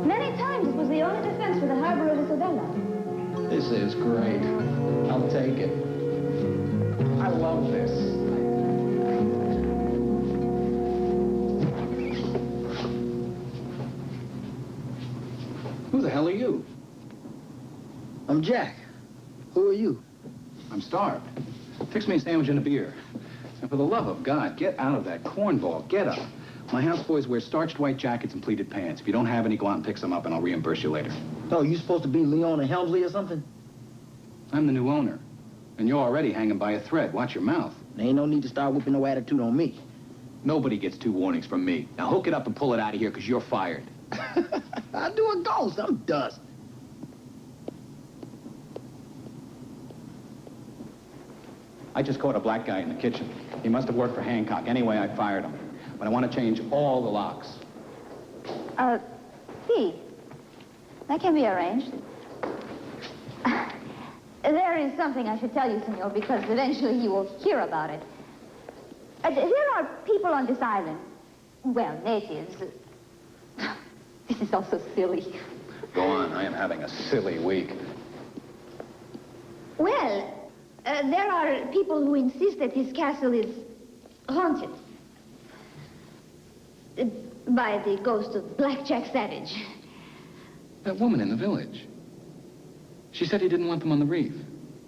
Many times it was the only defense for the harbor of Isabella. This is great. I'll take it. I love this. Who the hell are you? I'm Jack. Who are you? I'm starved. Fix me a sandwich and a beer. And for the love of God, get out of that cornball. Get up. My houseboys wear starched white jackets and pleated pants. If you don't have any, go out and pick some up and I'll reimburse you later. Oh, you supposed to be Leon and Helmsley or something? I'm the new owner. And you're already hanging by a thread. Watch your mouth. There ain't no need to start whipping no attitude on me. Nobody gets 2 warnings from me. Now hook it up and pull it out of here, because you're fired. I do a ghost. I'm dust. I just caught a black guy in the kitchen. He must have worked for Hancock. Anyway, I fired him. But I want to change all the locks. See, that can be arranged. There is something I should tell you, senor, because eventually you will hear about it. There are people on this island, well, natives. This is also silly. Go on, I am having a silly week. Well, there are people who insist that this castle is haunted by the ghost of Blackjack Savage. That woman in the village. She said he didn't want them on the reef.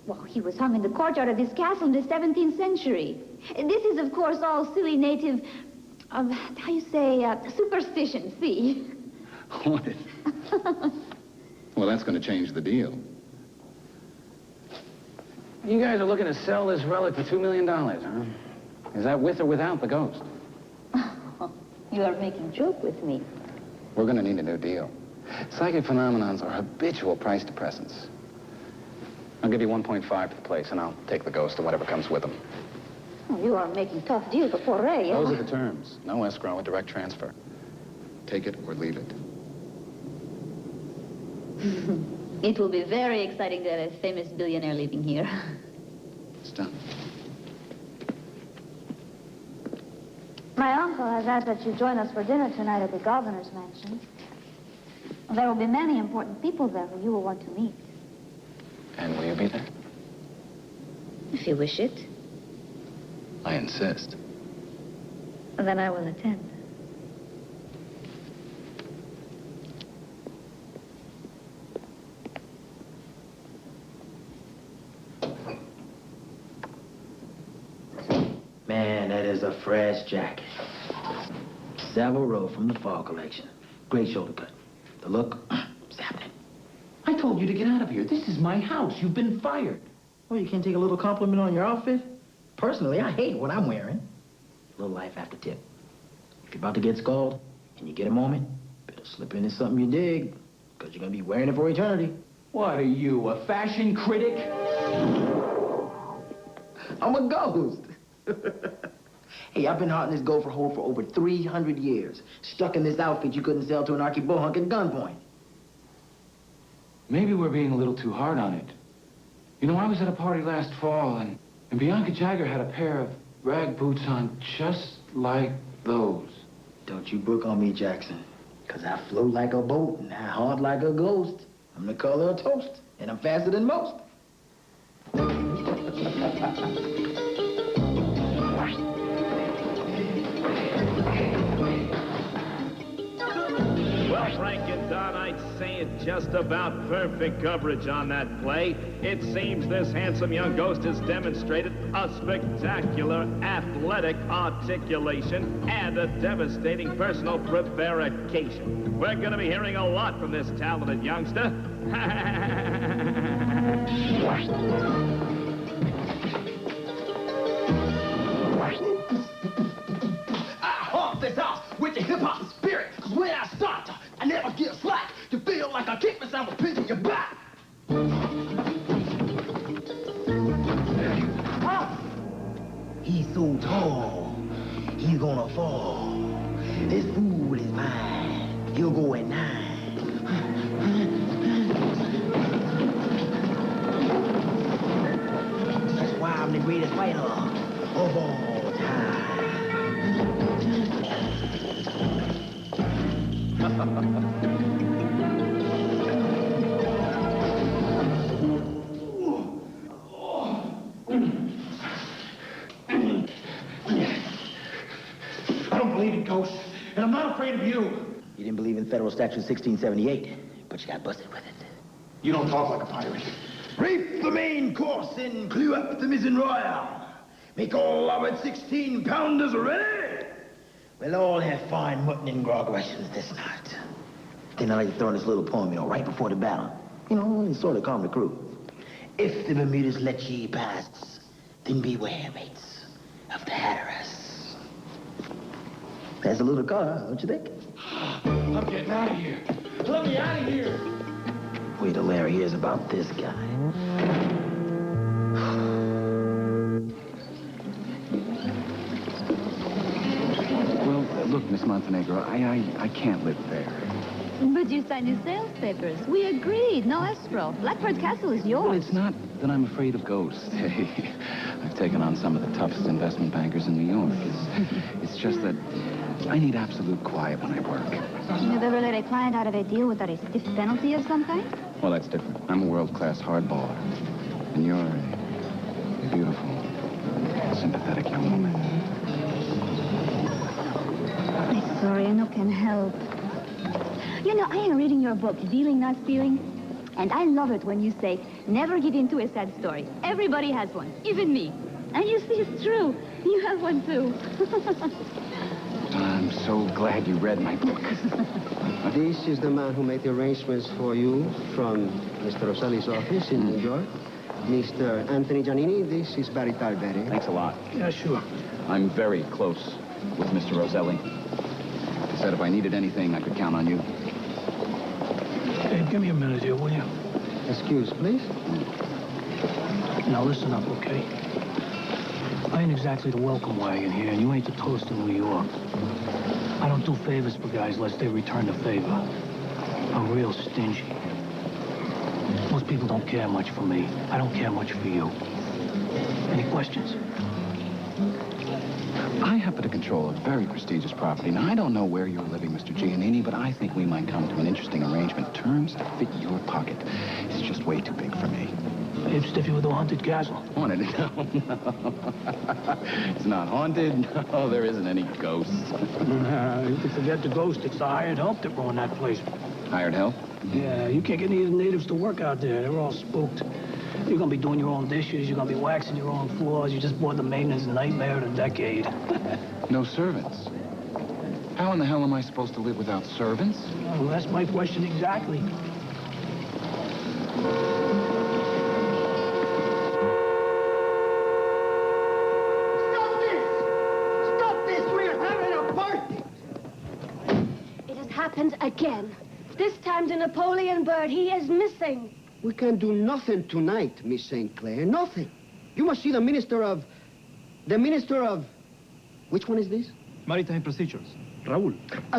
Well, he was hung in the courtyard of this castle in the 17th century. This is, of course, all silly native, how you say, superstition, see? What? Well, that's going to change the deal. You guys are looking to sell this relic for $2 million, huh? Is that with or without the ghost? You are making joke with me. We're going to need a new deal. Psychic phenomenons are habitual price depressants. I'll give you 1.5 for the place, and I'll take the ghost or whatever comes with them. Oh, you are making tough deal for Ray. Those are the terms. No escrow, a direct transfer. Take it or leave it. It will be very exciting to have a famous billionaire living here. It's done. My uncle has asked that you join us for dinner tonight at the governor's mansion. There will be many important people there who you will want to meet. And will you be there? If you wish it. I insist. Then I will attend. Man, that is a fresh jacket. Savile Row from the fall collection. Great shoulder cut. The look, it's happening. I told you to get out of here. This is my house. You've been fired. Well, you can't take a little compliment on your outfit? Personally, I hate what I'm wearing. A little life after tip. If you're about to get scalded and you get a moment, better slip into something you dig, because you're going to be wearing it for eternity. What are you, a fashion critic? I'm a ghost. Hey, I've been haunting this gopher hole for over 300 years. Stuck in this outfit you couldn't sell to an archie-bohunk at gunpoint. Maybe we're being a little too hard on it. You know, I was at a party last fall, and Bianca Jagger had a pair of rag boots on just like those. Don't you book on me, Jackson. Because I float like a boat and I haunt like a ghost. I'm the color of toast, and I'm faster than most. Well, Frank and Don, I'd say it just about perfect coverage on that play. It seems this handsome young ghost has demonstrated a spectacular athletic articulation and a devastating personal prevarication. We're going to be hearing a lot from this talented youngster. I haunt this house with the hip-hop spirit. Cause when I start, I never give slack. You feel like I kick myself a pinch in your back. He's so tall, he's gonna fall. This fool is mine. He'll go at 9. That's why I'm the greatest fighter of all time. not afraid of you. You didn't believe in Federal Statute 1678, but you got busted with it. You don't talk like a pirate. Reef the main course and clew up the mizzen royale. Make all of it 16-pounders ready. We'll all have fine mutton and grog rations this night. Then I like to throw in this little poem, right before the battle. And sort of calm the crew. If the Bermudas let ye pass, then beware, mates, of the Hatteras. That's a little car, don't you think? I'm getting out of here. Let me out of here. Wait till Larry hears about this guy. Well, look, Miss Montenegro, I can't live there. But you signed your sales papers. We agreed. No escrow. Blackbird Castle is yours. Well, it's not that I'm afraid of ghosts. Hey, I've taken on some of the toughest investment bankers in New York. It's just that I need absolute quiet when I work. You've ever let a client out of a deal without a stiff penalty of some kind? Well, that's different. I'm a world-class hardballer. And you're a beautiful, sympathetic young woman. I'm sorry, I no can help. You know, I am reading your book, Dealing Not Stealing, and I love it when you say, never give in to a sad story. Everybody has one, even me. And you see, it's true. You have one, too. I'm so glad you read my book. This is the man who made the arrangements for you from Mr. Rosselli's office in New York. Mr. Anthony Giannini, this is Barry Tarberry. Thanks a lot. Yeah, sure. I'm very close with Mr. Roselli. He said if I needed anything, I could count on you. Hey, give me a minute here, will you? Excuse, please. Now listen up, okay? I ain't exactly the welcome wagon here, and you ain't the toast in New York. I don't do favors for guys unless they return the favor. I'm real stingy. Most people don't care much for me. I don't care much for you. Any questions? I happen to control a very prestigious property. Now, I don't know where you're living, Mr. Giannini, but I think we might come to an interesting arrangement. Terms that fit your pocket. It's just way too big for me. Hey, Stiffy with the haunted castle. Haunted? No. It's not haunted. No, there isn't any ghosts. You can forget the ghost. It's the hired help that run that place. Hired help? Yeah, you can't get any of the natives to work out there. They're all spooked. You're gonna be doing your own dishes. You're gonna be waxing your own floors. You just bought the maintenance nightmare of the decade. No servants. How in the hell am I supposed to live without servants? Well, that's my question exactly. Stop this! Stop this! We're having a party! It has happened again. This time to Napoleon Byrd. He is missing. We can do nothing tonight, Miss St. Clair. Nothing. You must see the minister of... Which one is this? Maritime Procedures. Raul.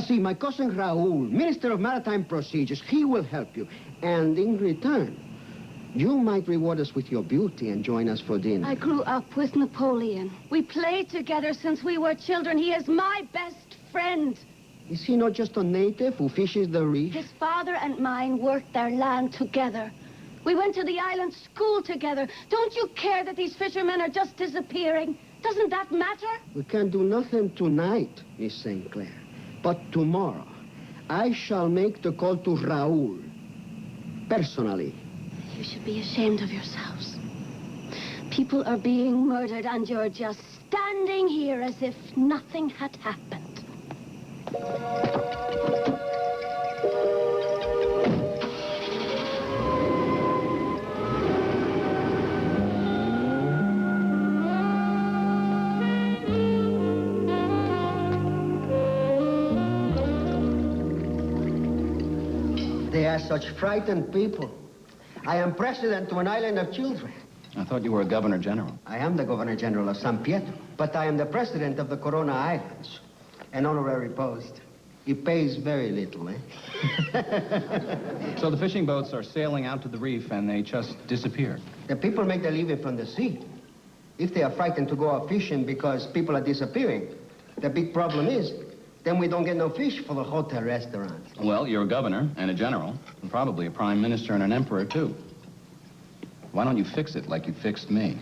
See, my cousin Raul, Minister of Maritime Procedures. He will help you. And in return, you might reward us with your beauty and join us for dinner. I grew up with Napoleon. We played together since we were children. He is my best friend. Is he not just a native who fishes the reef? His father and mine worked their land together. We went to the island school together. Don't you care that these fishermen are just disappearing? Doesn't that matter? We can do nothing tonight, Miss St. Clair. But tomorrow, I shall make the call to Raul. Personally. You should be ashamed of yourselves. People are being murdered, and you're just standing here as if nothing had happened. They are such frightened people. I am president to an island of children. I thought you were a governor general. I am the governor general of San Pietro, but I am the president of the Corona Islands. An honorary post. It pays very little, eh? So the fishing boats are sailing out to the reef and they just disappear. The people make their living from the sea. If they are frightened to go out fishing because people are disappearing, the big problem is, then we don't get no fish for the hotel restaurants. Well, you're a governor and a general, and probably a prime minister and an emperor, too. Why don't you fix it like you fixed me?